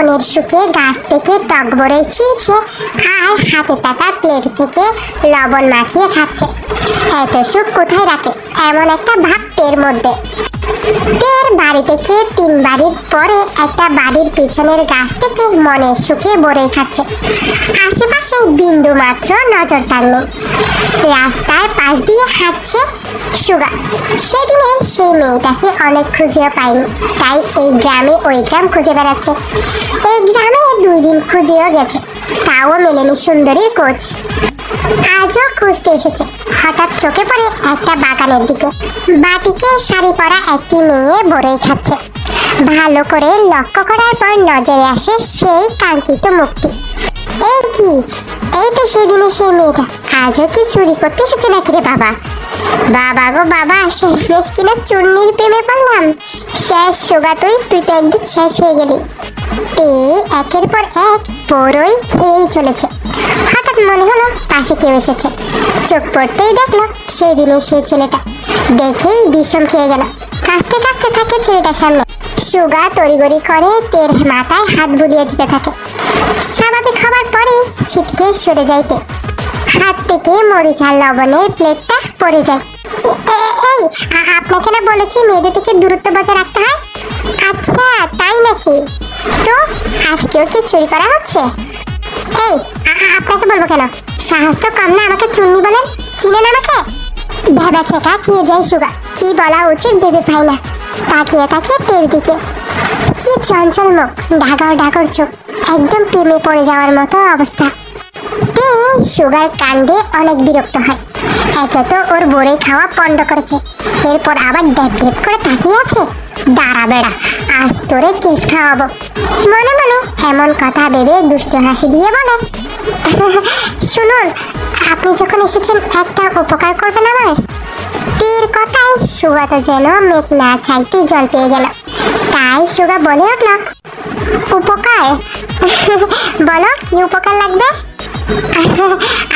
মনের সুখে গাছ থেকে টক বড়ই ছিঁড়ছে আর হাতে থাকা প্লেট থেকে লবণ মাখিয়ে খাচ্ছে। এত সুখ কোথায় রাখে এমন একটা ভাব টের মধ্যে। টের বাড়ি থেকে 3 বাড়ির পরে একটা বাড়ির পিছনের গাছ থেকে মনের সুখে বড়ই খাচ্ছে। আশেপাশে বিন্দু মাত্র নজরদার নেই। রাস্তার পাশ দিয়ে হাঁটছে সুগা। সেদিনের সেই মেয়েটাকে অনেক খুঁজেও পায়নি, তাই এই গ্রামে ওই গ্রাম খুঁজে বেড়াচ্ছে। এই গ্রামে 2 দিন খুঁজেও গেছে, তাও মেলেনি সুন্দরীর খোঁজ। আজও খুঁজতে এসেছে। হঠাৎ চোখে পড়ে একটা বাগানের দিকে। বাটিকে শাড়ি পরা একটি মেয়ে বড়ই খাচ্ছে। ভালো করে লক্ষ্য করার পর নজরে আসে সেই কাঙ্ক্ষিত মুক্তি। এই কি, এই তো সেদিনে সেই মেয়েটা। আজও কি চুরি করতে এসেছে নাকি রে বাবা? বাবা গো বাবা, শেষ কিনা চুন্নির প্রেমে পড়লাম। শেষ সুগা, তুই তো একদিন শেষ হয়ে গেলি। একের পর এক বড়ই খেয়েই চলেছে। হঠাৎ মনে হলো পাশে কেউ এসেছে। চোখ পড়তেই দেখলো সেই দিনের সেই ছেলেটা। দেখেই বিষম খেয়ে গেল। কাঁদতে কাঁদতে থাকে ছেলেটার সামনে। সুগা তড়িগড়ি করে তের মাথায় হাত বুলিয়ে দিতে থাকে। স্বাভাবিক হবার পরে ছিটকে সরে যাইতে হাত থেকে মরিচ আর লবণের প্লেটটা পড়ে যায়। এই, আপনাকে না বলেছি মেয়েদের থেকে দূরত্ব বজায় রাখতে হয়? আচ্ছা তাই নাকি? তো আজকেও কি চুরি করা হচ্ছে? এই, আপনাকে বলবো কেন? সাহস তো কম না আমাকে চুন্নি বলেন? চিনেন আমাকে? ভেবে শেখা খেয়ে যায় সুগা। কি বলা উচিত ভেবে পাই না। তাকিয়ে তাকিয়ে তের দিকে। কি চঞ্চল মুখ, ঢাকার ঢাকর চোখ, একদম প্রেমে পড়ে যাওয়ার মতো অবস্থা। সুগার কাণ্ডে অনেক বিরক্ত হয়। একে তো ওর বড়ই খাওয়া পণ্ড করেছে, এরপর আবার ড্যাপ ড্যাপ করে তাকিয়ে আছে। দাঁড়া বেড়া, আজ তোরে কেস খাওয়াবো। মনে মনে এমন কথা ভেবে দুষ্ট হাসি দিয়ে বলে, শুনুন, আপনি যখন এসেছেন একটা উপকার করবেন আমার। তীর কথায় সুগা তো যেন মেঘ না চাইতে জল পেয়ে গেল। তাই সুগা বলে উঠল, উপকার? বলো কি উপকার লাগবে?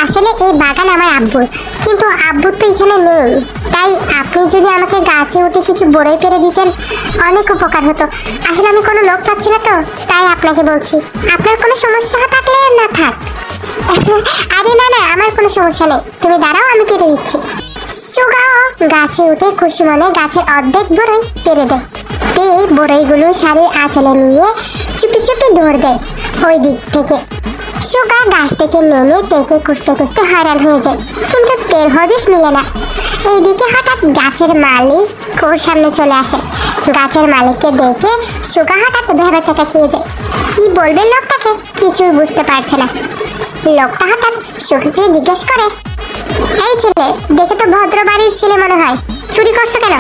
আসলে এই বাগান আমার আব্বুর, কিন্তু আব্বুর তো এখানে নেই। তাই আপনি যদি আমাকে গাছে উঠে কিছু বড়ই পেরে দিতেন অনেক উপকার হতো। আসলে আমি কোনো লোক পাচ্ছি না তো, তাই আপনাকে বলছি। আপনার কোনো সমস্যা থাকলে না থাক। আরে না না, আমার কোনো সমস্যা নেই, তুমি দাঁড়াও, আমি পেরে দিচ্ছি। সুগাও গাছে উঠে খুশি মনে গাছের অর্ধেক বড়ই পেরে দেয়। এই বড়ইগুলো শাড়ির আঁচলে নিয়ে চুপি চুপি দৌড় দেয় ওই দিক থেকে। সুগা গাছ থেকে নেমে তেকে খুঁজতে খুঁজতে হয়রান হয়ে যায়, কিন্তু তের হদিস মিলে না। এইদিকে হঠাৎ গাছের মালিক ওর সামনে চলে আসে। গাছের মালিককে দেখে সুগা হঠাৎ ভেবাচাকা খেয়ে যায়। কি বলবে লোকটাকে কিছুই বুঝতে পারছে না। লোকটা হঠাৎ সুগাকে জিজ্ঞেস করে, এই ছেলে, দেখে তো ভদ্র বাড়ির ছেলে মনে হয়, চুরি করছো কেন?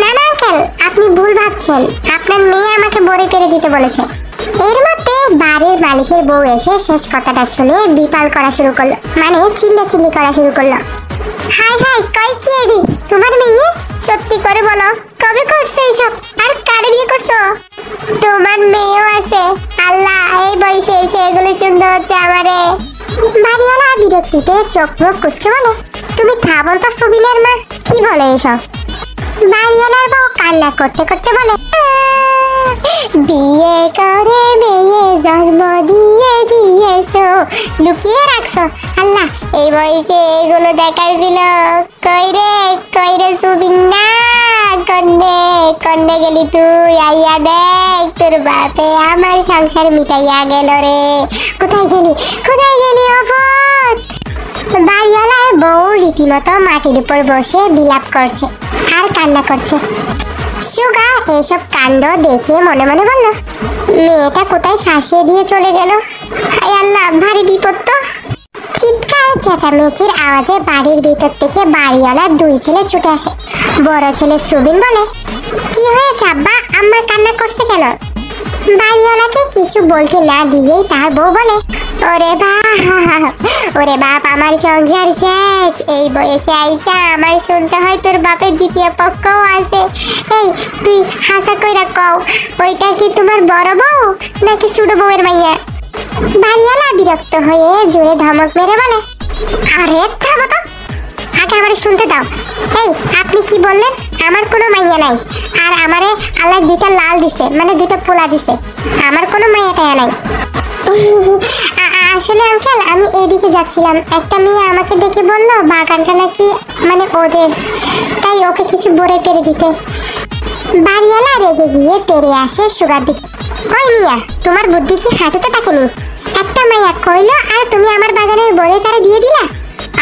না না আঙ্কেল, আপনি ভুল ভাবছেন, আপনার মেয়ে আমাকে বড়ই পেরে দিতে বলেছে। এর মধ্যে বাড়ির মালিকের বউ এসে শেষ কথাটা শুনে বিপাল করা শুরু করলো, মানে চিল্লাচিল্লি করা শুরু করলো। হাই হাই, কই কি এডি তোমার মেয়ে? সত্যি করে বলো, কবে করছো এইসব, আর কারে বিয়ে করছো? তোমার মেয়েও আছে? আল্লাহ, এই বয়সে এসে এগুলো শুনতে হচ্ছে আমারে। বাড়িওয়ালা বিরক্তিতে চোখ মুখ কুঁচকে বলে, তুমি থামো তো সুবিনের মা, কি বলে এসব? বাড়িওয়ালার বউ কান্না করতে করতে বলে, বিয়ে করে মেয়ে জন্ম দিয়ে দিয়েছো, লুকিয়ে রাখছো। আল্লাহ, এই বয়সে এগুলো দেখার ছিল। কই রে সুবিন না, কন্যে গেলি তুই? আইয়া দেখ, তোর বাপে আমার সংসার মিটাইয়া গেল রে। কোথায় গেলি অফত? বাড়িওয়ালার বউ রীতিমতো মাটির উপর বসে বিলাপ করছে আর কান্না করছে। সুগা এইসব কাণ্ড দেখে মনে মনে বলল, মেয়েটা কোথায় ফাঁসিয়ে দিয়ে চলে গেল। হায় আল্লাহ, ভারী বিপদ তো। চিৎকার চেঁচামেচির আওয়াজে বাড়ির ভিতর থেকে বাড়িওয়ালা 2 ছেলে ছুটে আসে। বড় ছেলে সুবিন বলে, কি হয়েছে আব্বা, আম্মা কান্না করছে কেন? বাড়িওয়ালাকে কিছু বলতে না দিয়েই তার বউ বলে, ওরে বাপ, আমার সংসার শেষ। এই বয়সে আইসা আমার শুনতে হয় তোর বাপের দ্বিতীয় পক্ষও আছে। এই তুই হাসা কইরা কও, ওইটা কি তোমার বড় বউ নাকি ছোট বউয়ের মাইয়া? বাড়িওয়ালা বিরক্ত হয়ে জোরে ধমক মেরে বলে, আরে থামো তো, আগে আমার শুনতে দাও। এই আপনি কি বললেন? আমার কোনো মাইয়া নাই, আর আমারে আল্লাহ দুইটা লাল দিছে, মানে দুইটা পোলা দিছে। আমার কোনো মায়া টায়া নাই। আসলে আঙ্কেল, আমি এইদিকে যাচ্ছিলাম, একটা মেয়ে আমাকে ডেকে বললো বাগানটা নাকি মানে ওদের, তাই ওকে কিছু বলে পেরে দিতে। বাড়িওয়ালা রেগে গিয়ে তেড়ে আসে সুগার দিকে। ওই মিয়া, তোমার বুদ্ধি কি হাঁটুতে থাকেনি? একটা মাইয়া কইলো আর তুমি আমার বাগানের বড়ে তারা দিয়ে দিলা।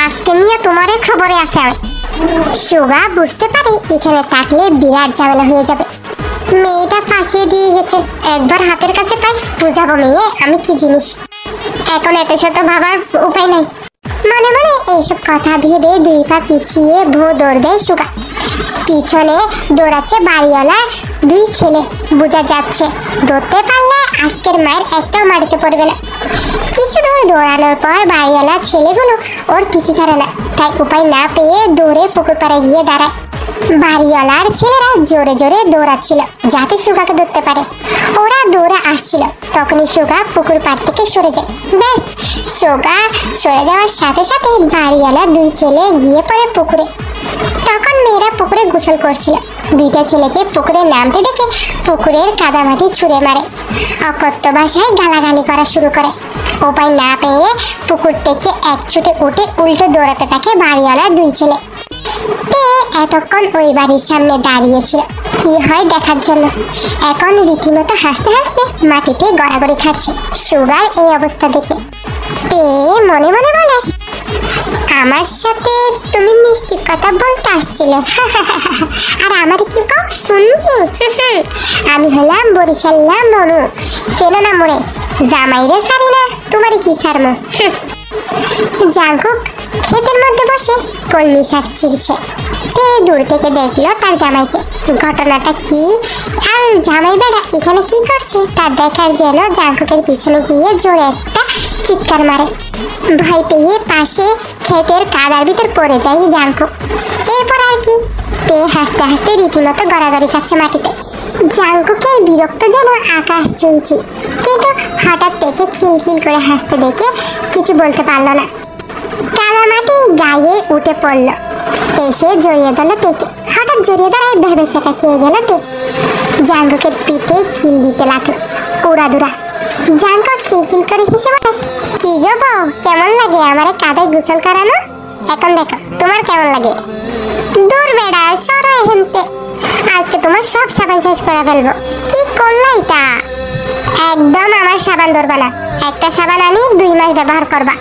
আজকে মিয়া তোমার খবরে আছে। সুগা বুঝতে পারে এখানে থাকলে বিরাট ঝামেলা হয়ে যাবে। মেয়েটা ফাঁসিয়ে দিয়ে গেছে, একবার হাতের কাছে পাই বুঝাবো মেয়ে আমি কি জিনিস। এখন এত শত ভাবার উপায় নাই। মনে মনে এইসব কথা ভেবে দুই পা পিছিয়ে ভো দৌড় দেয় সুগা। পিছনে দৌড়াচ্ছে বাড়িওয়ালা দুই ছেলে। বোঝা যাচ্ছে দৌড়তে পারলে আজকের মায়ের একটাও মাটিতে পড়বে না। কিছু দূর দৌড়ানোর পর বাড়িওয়ালা ছেলেগুলো ওর পিছু ছাড়ে না, তাই উপায় না পেয়ে দৌড়ে পুকুর পাড়ে গিয়ে দাঁড়ায়। বাড়িওয়ালার ছেলেরা জোরে জোরে দৌড়াচ্ছিল যাতে সুগাকে ধরতে পারে। ওরা দৌড়ে আসছিল, তখনই সুগা পুকুর পাড় থেকে সরে যায়। ব্যাস, সুগা সরে যাওয়ার সাথে সাথে বাড়িওয়ালার দুই ছেলে গিয়ে পড়ে পুকুরে। তখন মেয়েরা পুকুরে গোসল করছিল। দুইটা ছেলেকে পুকুরে নামতে দেখে পুকুরের কাদামাটি ছুঁড়ে মারে, অকথ্য ভাষায় গালাগালি করা শুরু করে। উপায় না পেয়ে পুকুর থেকে এক ছুটে উঠে উল্টো দৌড়াতে থাকে বাড়িওয়ালার দুই ছেলে। এতক্ষণ ওই বাড়ির সামনে দাঁড়িয়েছিল কি হয় দেখার জন্য। এখন রীতিমতো হাসতে হাসতে মাটিতে গড়াগড়ি খাচ্ছে সুগার এই অবস্থা দেখে। মনে মনে বলে, আমার সাথে তুমি মিষ্টি কথা বলতে আসছিলে, আর আমার কি কও শুনবি? আমি হলাম বরিশাল্লা মনু, চেনো না মোরে? জামাইরে ছাড়ি না, তোমারই কি ছাড়মো। জাঙ্কুক ক্ষেতের মধ্যে বসে কলমি শাক ছিঁড়ছে। দূর থেকে দেখলো তার জামাইকে। ঘটনাটা কি আর জামাই বেড়া এখানে কি করছে তা দেখার জন্য জাঙ্কুকের পিছনে গিয়ে জোরে একটা চিৎকার মারে। ভয় পেয়ে পাশে ক্ষেতের কাদার ভিতর পড়ে যায় জাঙ্কুক। এরপর আর কি, হাসতে হাসতে রীতিমতো গড়াগড়ি খাচ্ছে মাটিতে। জাঙ্কুকের বিরক্ত যেন আকাশ ছুঁইছে, কিন্তু হঠাৎ থেকে খিলখিল করে হাসতে দেখে কিছু বলতে পারলো না। কাদামাটি গায়ে উঠে পড়লো, এসে জড়িয়ে ধরল তেকে। হঠাৎ জড়িয়ে ধরায় ভেবেছে খেয়ে গেল তে। জাঙ্কুকের পিঠে খিল দিতে লাগলো উড়াদুরা। জাঙ্কুক খিলখিল করে হেসে বলে, কি গো বউ, কেমন লাগে আমারে কাদায় গোসল করানো? এখন দেখো তোমার কেমন লাগে। দূর বেড়া, সরো এখানতে, আজকে তোমার সব সাবান শেষ করে ফেলবো। কি করলো এটা? একদম আমার সাবান ধরবা না। একটা সাবান আনি 2 মাস ব্যবহার করবা,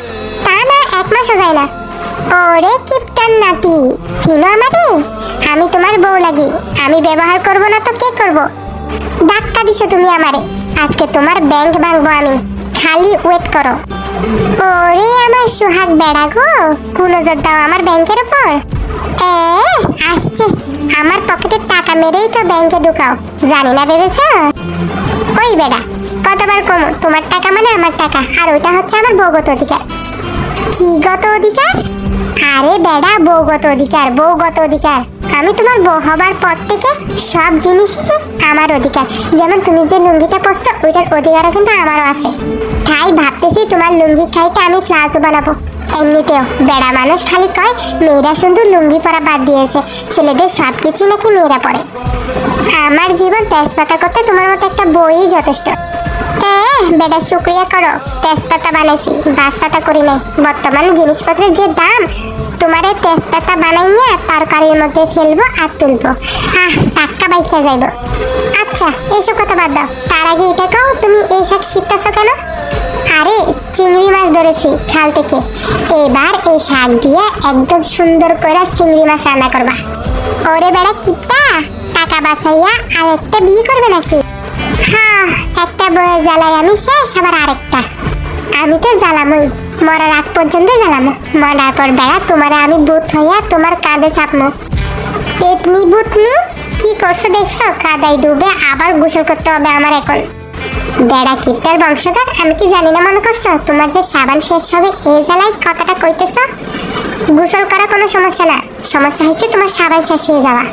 তা না 1 মাসও যায় না। ওরে কিপটান নাতি, চিনো আমারে? আমি তোমার বউ লাগি, আমি ব্যবহার করব না তো কে করব? ধাক্কা দিছো তুমি আমারে, আজকে তোমার ব্যাংক ভাঙবো আমি, খালি ওয়েট করো। ওরে আমার সুহাগ বেড়া গো, কোন নজর দাও আমার ব্যাংকের উপর। আসছে, আমার পকেটের টাকা মেরেই তো ব্যাংকে ঢুকাও, জানি না ভেবেছ? ওই বেড়া, কতবার কম, তোমার টাকা মানে আমার টাকা, আর ওইটা হচ্ছে আমার বউগত অধিকার। কি গত অধিকার? আরে বেড়া, বউগত অধিকার, বউগত অধিকার। আমি তোমার বউ হবার পর থেকে সব জিনিসই আমার অধিকার। যেমন তুমি যে লুঙ্গিটা পরছো ওইটার অধিকারও কিন্তু আমারও আছে। তাই ভাবতেছি তোমার লুঙ্গি খাইতে আমি প্লাজো বানাবো। এমনিতেও বেড়া মানুষ খালি কয় মেয়েরা শুধু লুঙ্গি পরা বাদ দিয়েছে, ছেলেদের সব কিছু নাকি মেয়েরা পরে। আমার জীবন তেজপাতা করতে তোমার মতো একটা বই যথেষ্ট। বেটা শুক্রিয়া করো, তেজপাতা বানাইছি, বাঁশপাতা করি নাই। বর্তমানে জিনিসপত্রের যে দাম, তোমার তেজপাতা বানাইয়া তরকারির মধ্যে ফেলবো আর তুলবো, টাকা বাইসা যাইব। আচ্ছা এইসব কথা বাদ দাও, তার আগে এটা কও তুমি এই শাক শিখতেছো কেন? আরে চিংড়ি মাছ ধরেছি খাল থেকে, এবার এই শাক দিয়ে একদম সুন্দর করে চিংড়ি মাছ রান্না করবা। ওরে বেড়া কিপটা, টাকা বাঁচাইয়া আর একটা বিয়ে করবে নাকি? হ্যাঁ, একটা বয়ে জ্বালাই আমি শেষ, আবার আরেকটা। আমি তো জ্বালামই, মরার আগ পর্যন্ত জ্বালামো। মরার পর বেড়া তোমারে আমি ভূত হইয়া তোমার কাঁধে চাপমো। পেটনি ভূতনি, কি করছো দেখছো? কাদায় ডুবে আবার গোসল করতে হবে আমার এখন। বেড়া কিপটার বংশধর, আমি কি জানি না মনে করছো? তোমার যে সাবান শেষ হবে এই জ্বালাই কথাটা কইতেছ। গোসল করা কোনো সমস্যা না, সমস্যা হচ্ছে তোমার সাবান শেষ হয়ে যাওয়া।